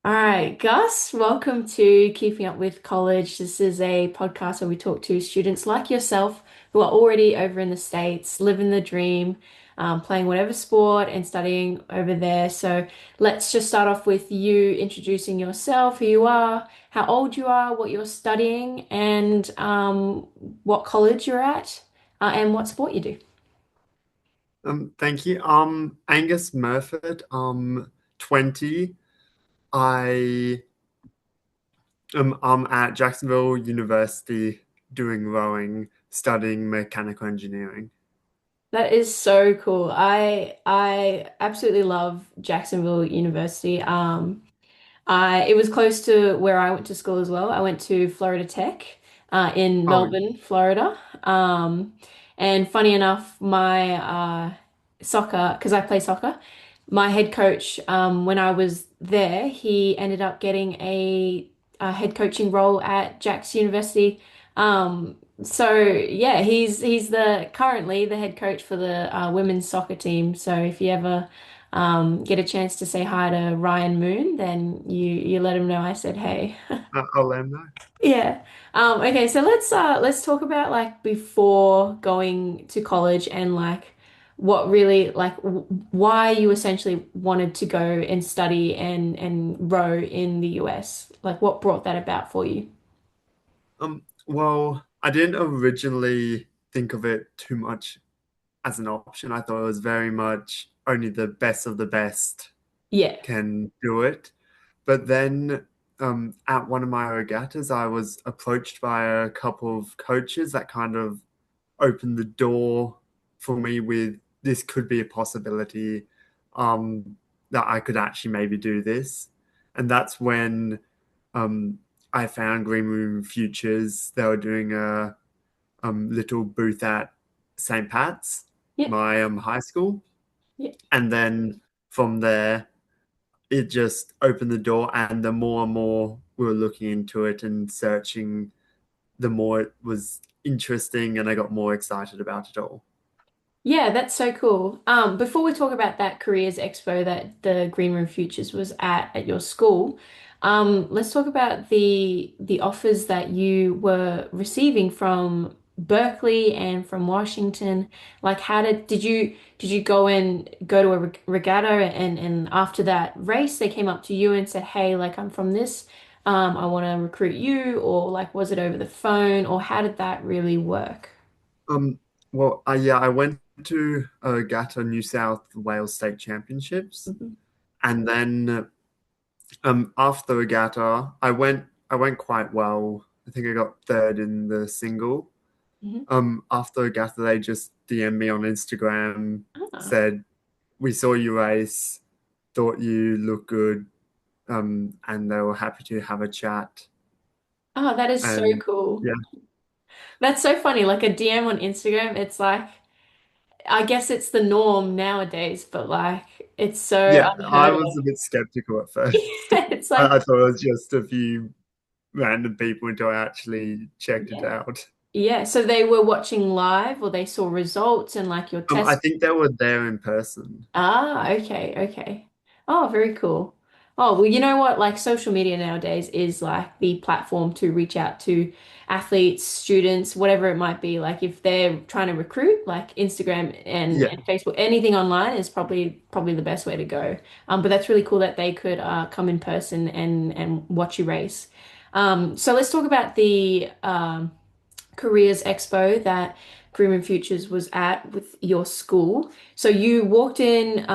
All right, Gus, welcome to Keeping Up with College. This is a podcast where we talk to students like yourself who are already over in the States, living the dream, playing whatever sport and studying over there. So let's just start off with you introducing yourself, who you are, how old you are, what you're studying, and what college you're at, and what sport you do. Thank you. Angus Murfett, 20. I I'm at Jacksonville University doing rowing, studying mechanical engineering. That is so cool. I absolutely love Jacksonville University. It was close to where I went to school as well. I went to Florida Tech in Oh, Melbourne, Florida. And funny enough, my soccer, because I play soccer, my head coach, when I was there, he ended up getting a head coaching role at Jax University. So yeah, he's the currently the head coach for the women's soccer team. So if you ever get a chance to say hi to Ryan Moon, then you let him know I said hey. I'll let him know. Yeah. Okay, so let's talk about like before going to college and like what really like w why you essentially wanted to go and study and row in the US. Like what brought that about for you? Well, I didn't originally think of it too much as an option. I thought it was very much only the best of the best Yeah. can do it. But then at one of my regattas, I was approached by a couple of coaches that kind of opened the door for me with this could be a possibility that I could actually maybe do this. And that's when um, I found Green Room Futures. They were doing a little booth at St. Pat's, Yeah. my high school. Yeah. And then from there, it just opened the door. And the more and more we were looking into it and searching, the more it was interesting and I got more excited about it all. Yeah, that's so cool. Before we talk about that careers expo that the Green Room Futures was at your school, let's talk about the offers that you were receiving from Berkeley and from Washington. Like, did you go to a regatta and after that race they came up to you and said, "Hey, like I'm from this, I want to recruit you," or like was it over the phone, or how did that really work? Um, yeah, I went to GATA New South Wales State Championships, Mhm. and then after regatta, I went quite well. I think I got third in the single. Mhm. After regatta, they just DM'd me on Instagram, Ah. said we saw you race, thought you looked good, and they were happy to have a chat. Oh, that is so And cool. yeah, That's so funny. Like a DM on Instagram, it's like, I guess it's the norm nowadays, but like, it's so yeah, I unheard was a of. bit skeptical at first. It's like, I thought it was just a few random people until I actually checked it yeah. out. Yeah. So they were watching live or they saw results and like your I test. think they were there in person. Ah, okay, okay. Oh, very cool. Oh, well, you know what? Like social media nowadays is like the platform to reach out to athletes, students, whatever it might be. Like if they're trying to recruit, like Instagram Yeah. and Facebook, anything online is probably the best way to go. But that's really cool that they could come in person and watch you race. So let's talk about the Careers Expo that Grooming Futures was at with your school. So you walked in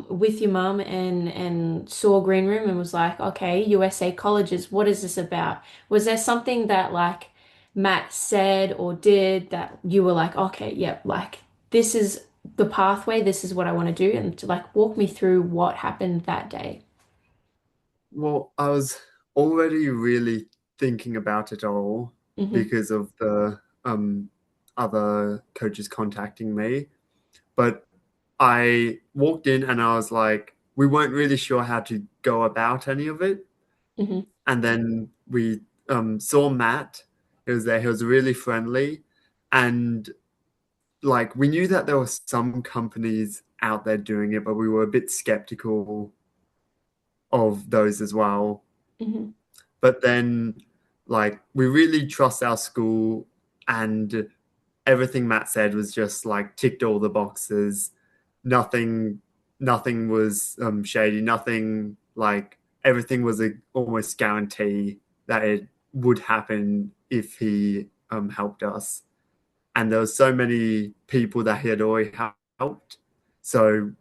with your mum and saw Green Room and was like, okay, USA colleges, what is this about? Was there something that like Matt said or did that you were like, okay, yep, like this is the pathway, this is what I want to do, and to like walk me through what happened that day. Well, I was already really thinking about it all Hmm. because of the other coaches contacting me. But I walked in and I was like, we weren't really sure how to go about any of it. Hmm. And then we saw Matt. He was there. He was really friendly. And like we knew that there were some companies out there doing it, but we were a bit skeptical of those as well. Hmm. But then, like, we really trust our school, and everything Matt said was just like ticked all the boxes. Nothing, nothing was shady. Nothing like everything was a almost guarantee that it would happen if he helped us. And there were so many people that he had already helped, so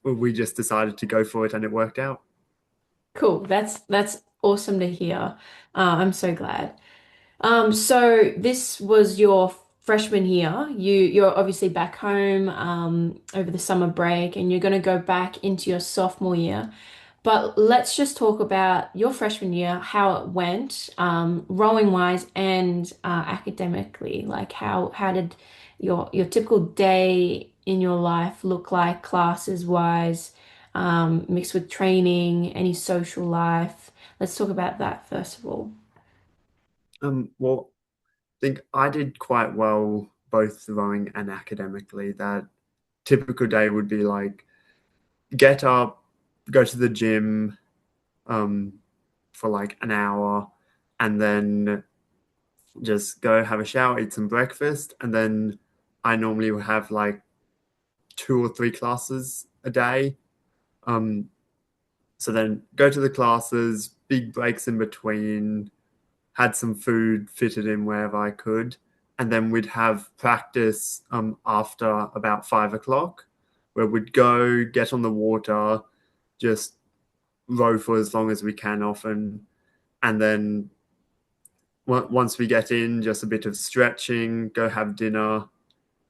we just decided to go for it, and it worked out. Cool. That's awesome to hear. I'm so glad. So this was your freshman year. You're obviously back home over the summer break, and you're going to go back into your sophomore year. But let's just talk about your freshman year, how it went, rowing wise and academically. Like how did your typical day in your life look like, classes wise, mixed with training, any social life? Let's talk about that first of all. Well, I think I did quite well both rowing and academically. That typical day would be like get up, go to the gym um, for like an hour, and then just go have a shower, eat some breakfast, and then I normally would have like 2 or 3 classes a day. Um, so then go to the classes, big breaks in between, had some food fitted in wherever I could, and then we'd have practice after about 5 o'clock, where we'd go get on the water, just row for as long as we can often, and then once we get in, just a bit of stretching, go have dinner,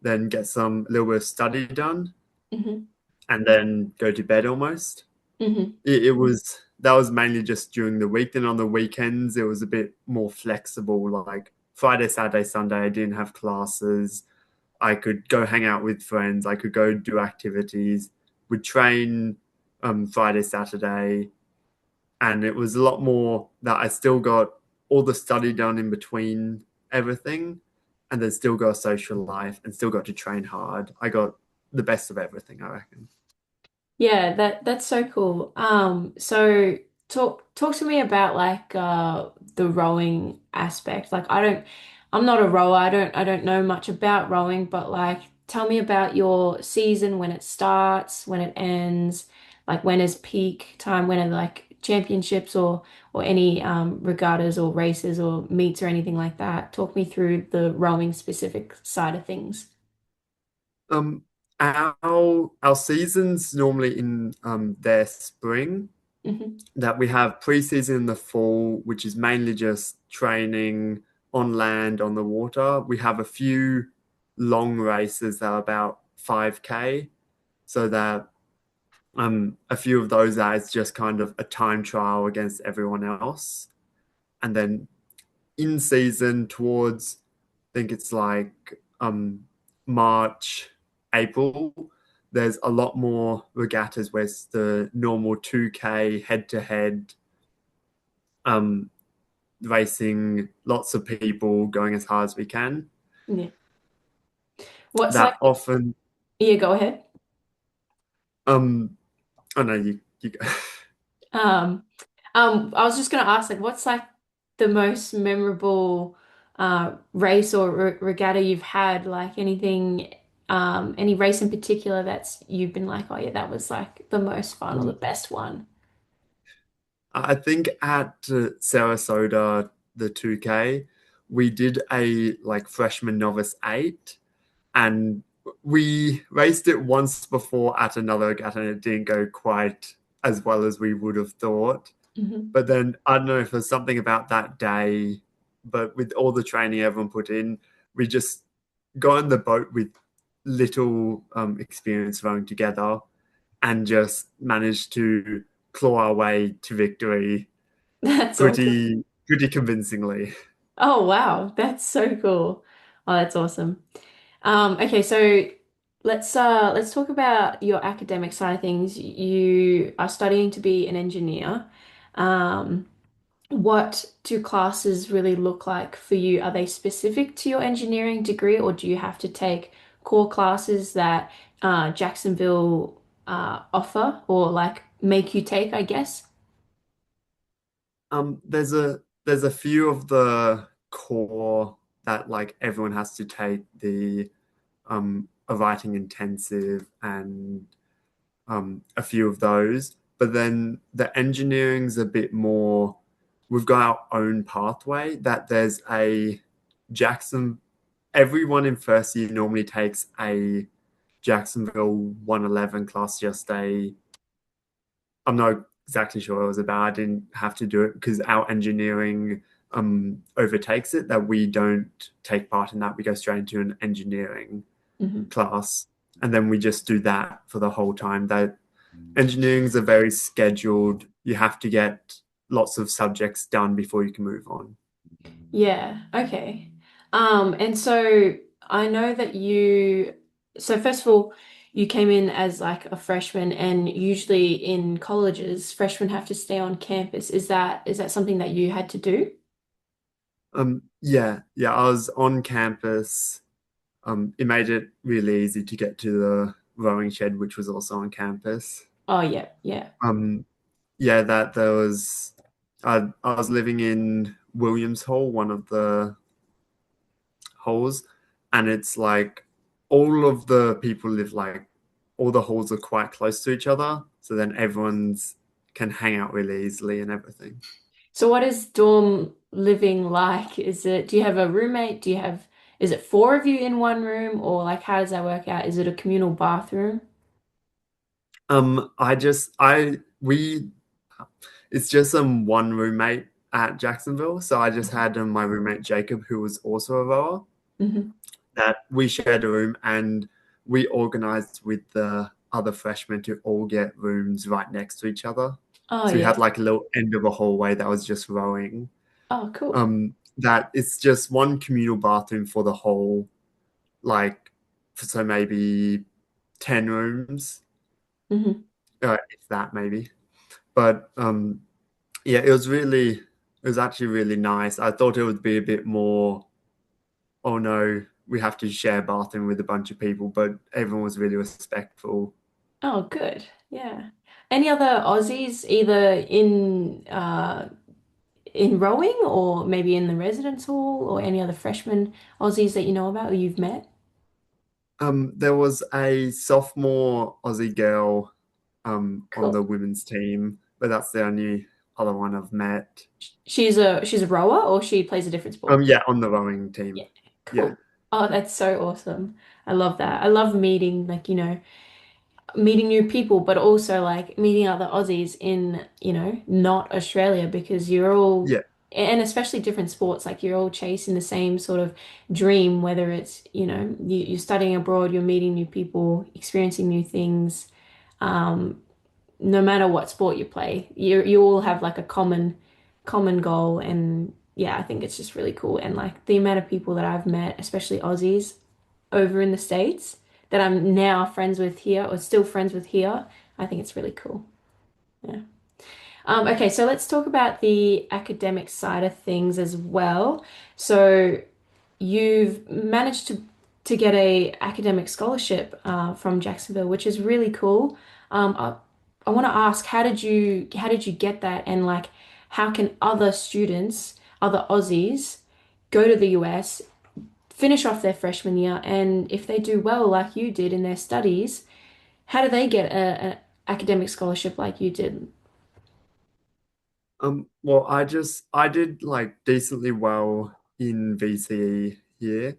then get some a little bit of study done, Hmm. and then go to bed almost. Hmm. It was that was mainly just during the week. Then on the weekends, it was a bit more flexible. Like Friday, Saturday, Sunday, I didn't have classes. I could go hang out with friends. I could go do activities. We'd train Friday, Saturday, and it was a lot more that I still got all the study done in between everything, and then still got a social life and still got to train hard. I got the best of everything, I reckon. Yeah, that's so cool. So talk to me about like the rowing aspect. Like I'm not a rower. I don't know much about rowing, but like tell me about your season, when it starts, when it ends, like when is peak time, when are like championships or any regattas or races or meets or anything like that. Talk me through the rowing specific side of things. Um, our seasons normally in their spring. Hmm. That we have pre-season in the fall, which is mainly just training on land on the water. We have a few long races that are about 5K, so that a few of those are it's just kind of a time trial against everyone else. And then in season towards I think it's like March, April, there's a lot more regattas where it's the normal 2K head to head um racing, lots of people going as hard as we can. Yeah. What's like, That often yeah, go ahead. um oh no, you go. Um, I was just gonna ask, like, what's like the most memorable race or regatta you've had? Like anything, any race in particular that's you've been like, oh yeah, that was like the most fun or the best one. I think at Sarasota, the 2K, we did a like freshman novice 8, and we raced it once before at another regatta, and it didn't go quite as well as we would have thought. Hmm. But then I don't know if there's something about that day, but with all the training everyone put in, we just got on the boat with little experience rowing together and just managed to claw our way to victory That's awesome. pretty convincingly. Oh wow, that's so cool. Oh, that's awesome. Okay, so let's talk about your academic side of things. You are studying to be an engineer. Um, what do classes really look like for you? Are they specific to your engineering degree, or do you have to take core classes that Jacksonville offer or like make you take, I guess? There's a few of the core that like everyone has to take the a writing intensive and a few of those. But then the engineering's a bit more, we've got our own pathway that there's a Jackson, everyone in first year normally takes a Jacksonville 111 class, just I'm not exactly sure what it was about. I didn't have to do it because our engineering overtakes it, that we don't take part in that. We go straight into an engineering Hmm. class and then we just do that for the whole time. That engineering is a very scheduled, you have to get lots of subjects done before you can move on. Yeah, okay. And so I know that so first of all, you came in as like a freshman, and usually in colleges, freshmen have to stay on campus. Is that something that you had to do? Yeah, I was on campus. It made it really easy to get to the rowing shed, which was also on campus. Oh, yeah, yeah. Um, yeah, that there was, I was living in Williams Hall, one of the halls, and it's like all of the people live like all the halls are quite close to each other, so then everyone's can hang out really easily and everything. So what is dorm living like? Do you have a roommate? Is it four of you in one room, or like how does that work out? Is it a communal bathroom? I just I we it's just one roommate at Jacksonville, so I just had my roommate Jacob, who was also a rower, Hmm. that we shared a room and we organized with the other freshmen to all get rooms right next to each other. Oh, So we had yeah. like a little end of a hallway that was just rowing. Oh, cool. That it's just one communal bathroom for the whole, like, so maybe 10 rooms, Hmm. if that maybe. But yeah, it was actually really nice. I thought it would be a bit more, oh no, we have to share a bathroom with a bunch of people, but everyone was really respectful. Oh, good. Yeah. Any other Aussies either in rowing or maybe in the residence hall, or any other freshman Aussies that you know about or you've met? There was a sophomore Aussie girl on Cool. the women's team, but that's the only other one I've met. She's a rower, or she plays a different sport? Yeah, on the rowing Yeah. team. Yeah, Cool. Oh, that's so awesome. I love that. I love meeting, like, meeting new people, but also like meeting other Aussies in, not Australia, because you're all, yeah, and especially different sports, like you're all chasing the same sort of dream, whether it's, you're studying abroad, you're meeting new people, experiencing new things. Um, no matter what sport you play, you all have like a common goal, and yeah, I think it's just really cool. And like the amount of people that I've met, especially Aussies over in the States, that I'm now friends with here, or still friends with here, I think it's really cool. Yeah. Okay, so let's talk about the academic side of things as well. So you've managed to get a academic scholarship from Jacksonville, which is really cool. I want to ask, how did you get that, and like how can other students, other Aussies, go to the US, finish off their freshman year, and if they do well like you did in their studies, how do they get an academic scholarship like you did? Well, I did like decently well in VCE here,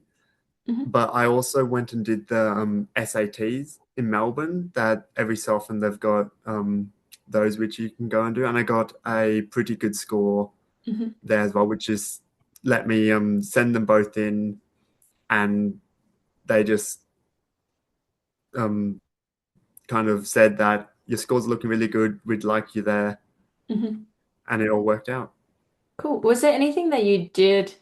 Hmm. but I also went and did the SATs in Melbourne. That every so often they've got those which you can go and do, and I got a pretty good score Hmm. there as well, which just let me send them both in, and they just um kind of said that your scores are looking really good. We'd like you there, Hmm. and it all worked out. Cool. Was there anything that you did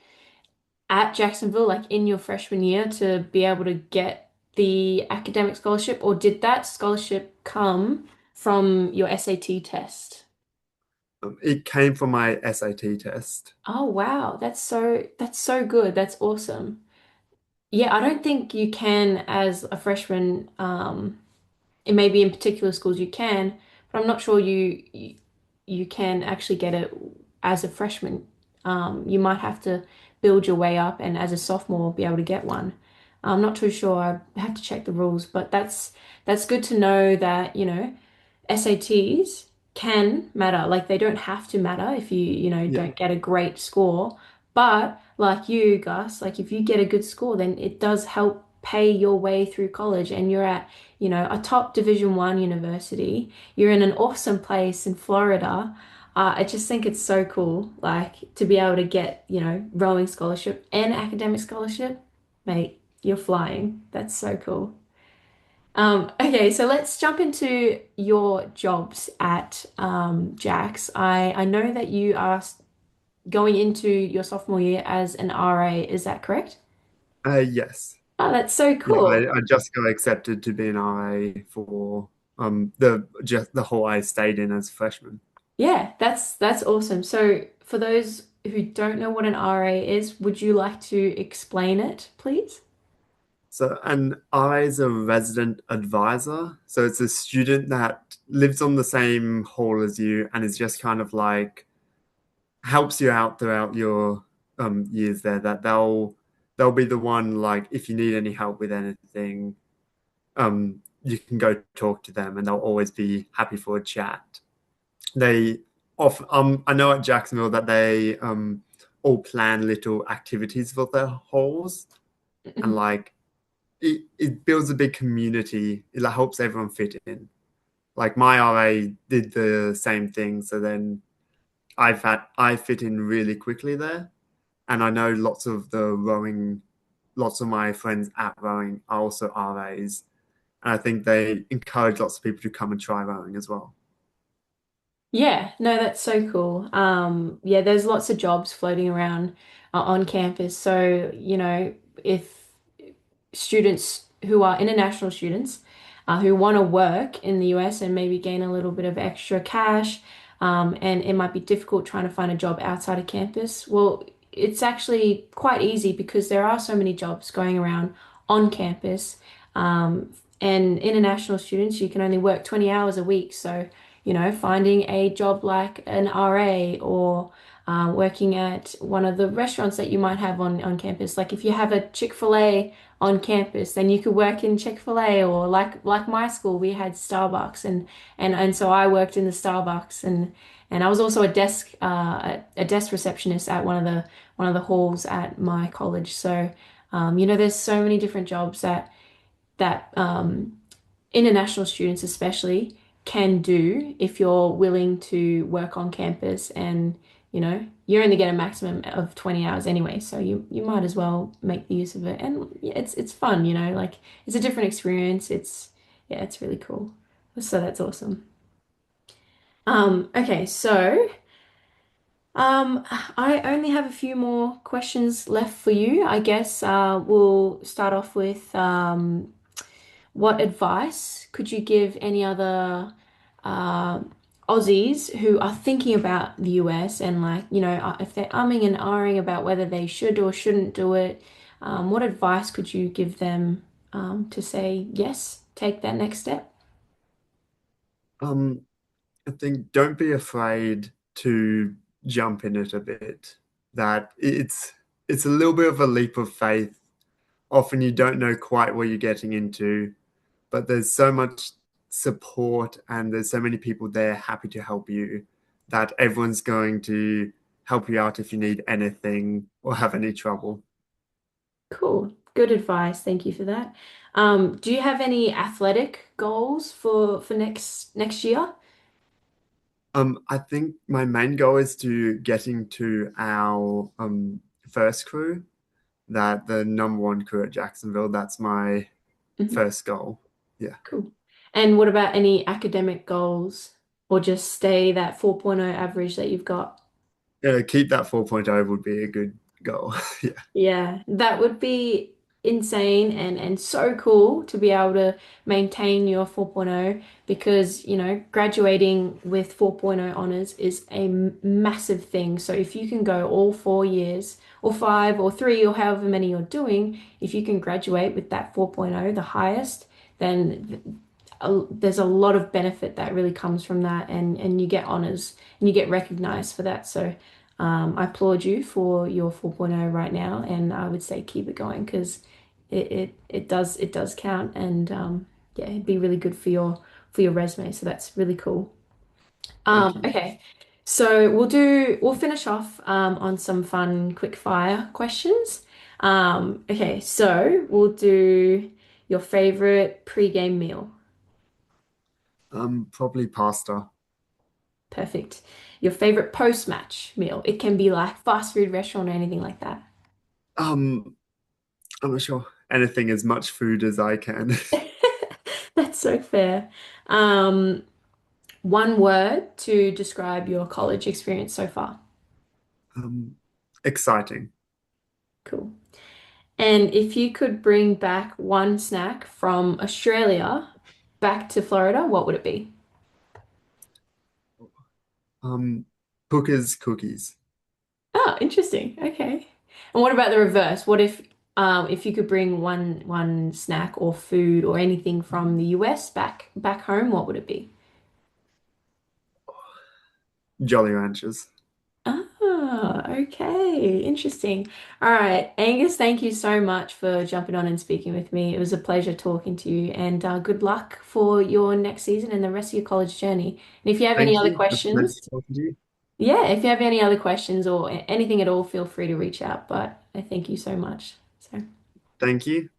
at Jacksonville, like in your freshman year, to be able to get the academic scholarship, or did that scholarship come from your SAT test? It came from my SAT test. Oh wow, that's so good. That's awesome. Yeah, I don't think you can as a freshman. It may be in particular schools you can, but I'm not sure you can actually get it. as a freshman. You might have to build your way up and as a sophomore be able to get one. I'm not too sure. I have to check the rules, but that's good to know that, SATs can matter. Like they don't have to matter if you Yeah. don't get a great score. But like you, Gus, like if you get a good score, then it does help pay your way through college and you're at, a top Division 1 university. You're in an awesome place in Florida. I just think it's so cool, like to be able to get, rowing scholarship and academic scholarship. Mate, you're flying. That's so cool. Okay, so let's jump into your jobs at Jax. I know that you are going into your sophomore year as an RA. Is that correct? Yes. Oh, that's so Yeah, cool. I just got accepted to be an RA for the whole I stayed in as a freshman. Yeah, that's awesome. So for those who don't know what an RA is, would you like to explain it, please? So an RA is a resident advisor. So it's a student that lives on the same hall as you and is just kind of like helps you out throughout your years there. That they'll be the one like if you need any help with anything, you can go talk to them and they'll always be happy for a chat. They I know at Jacksonville that they all plan little activities for their halls and like it builds a big community. It like, helps everyone fit in. Like my RA did the same thing, so then I fit in really quickly there. And I know lots of my friends at rowing are also RAs. And I think they encourage lots of people to come and try rowing as well. Yeah, no, that's so cool. Yeah, there's lots of jobs floating around on campus. So, if students who are international students who want to work in the US and maybe gain a little bit of extra cash, and it might be difficult trying to find a job outside of campus. Well, it's actually quite easy because there are so many jobs going around on campus. And international students, you can only work 20 hours a week. So, finding a job like an RA or working at one of the restaurants that you might have on campus. Like if you have a Chick-fil-A on campus, then you could work in Chick-fil-A or like my school, we had Starbucks and so I worked in the Starbucks and I was also a desk receptionist at one of the halls at my college. So there's so many different jobs that international students especially can do if you're willing to work on campus and you only get a maximum of 20 hours anyway, so you might as well make the use of it. And yeah, it's fun, like it's a different experience. Yeah, it's really cool. So that's awesome. Okay, so I only have a few more questions left for you. I guess we'll start off with what advice could you give any other uh, Aussies who are thinking about the US and like, if they're umming and ahhing about whether they should or shouldn't do it, what advice could you give them to say, yes, take that next step? Um, I think don't be afraid to jump in it a bit. That it's a little bit of a leap of faith. Often you don't know quite what you're getting into, but there's so much support and there's so many people there happy to help you that everyone's going to help you out if you need anything or have any trouble. Cool. Good advice. Thank you for that. Do you have any athletic goals for next year? I think my main goal is to getting to our first crew, that the number one crew at Jacksonville. That's my Mhm. first goal. Yeah. Cool. And what about any academic goals or just stay that 4.0 average that you've got? Keep that 4.0 would be a good goal. Yeah. Yeah, that would be insane and so cool to be able to maintain your 4.0 because, graduating with 4.0 honors is a massive thing. So if you can go all 4 years or 5 or 3 or however many you're doing, if you can graduate with that 4.0, the highest, then there's a lot of benefit that really comes from that, and you get honors and you get recognized for that. So I applaud you for your 4.0 right now, and I would say keep it going because it does count, and yeah, it'd be really good for your resume. So that's really cool. Thank you. Okay. So we'll finish off on some fun quick fire questions. Okay, so we'll do your favorite pre-game meal. Probably pasta. Perfect. Your favorite post-match meal. It can be like fast food restaurant or anything like that. Um, I'm not sure. Anything as much food as I can. That's so fair. Um, One word to describe your college experience so far. Um, Exciting. Cool. And if you could bring back one snack from Australia back to Florida, what would it be? Um, Cookers cookies. Oh, interesting. Okay. And what about the reverse? What if you could bring one snack or food or anything from the US back home, what would it be? Jolly Ranchers. Ah, okay. Interesting. All right. Angus, thank you so much for jumping on and speaking with me. It was a pleasure talking to you, and good luck for your next season and the rest of your college journey. And if you have any Thank other you. It's a pleasure questions, talking to you. yeah, if you have any other questions or anything at all, feel free to reach out. But I thank you so much. So. Thank you.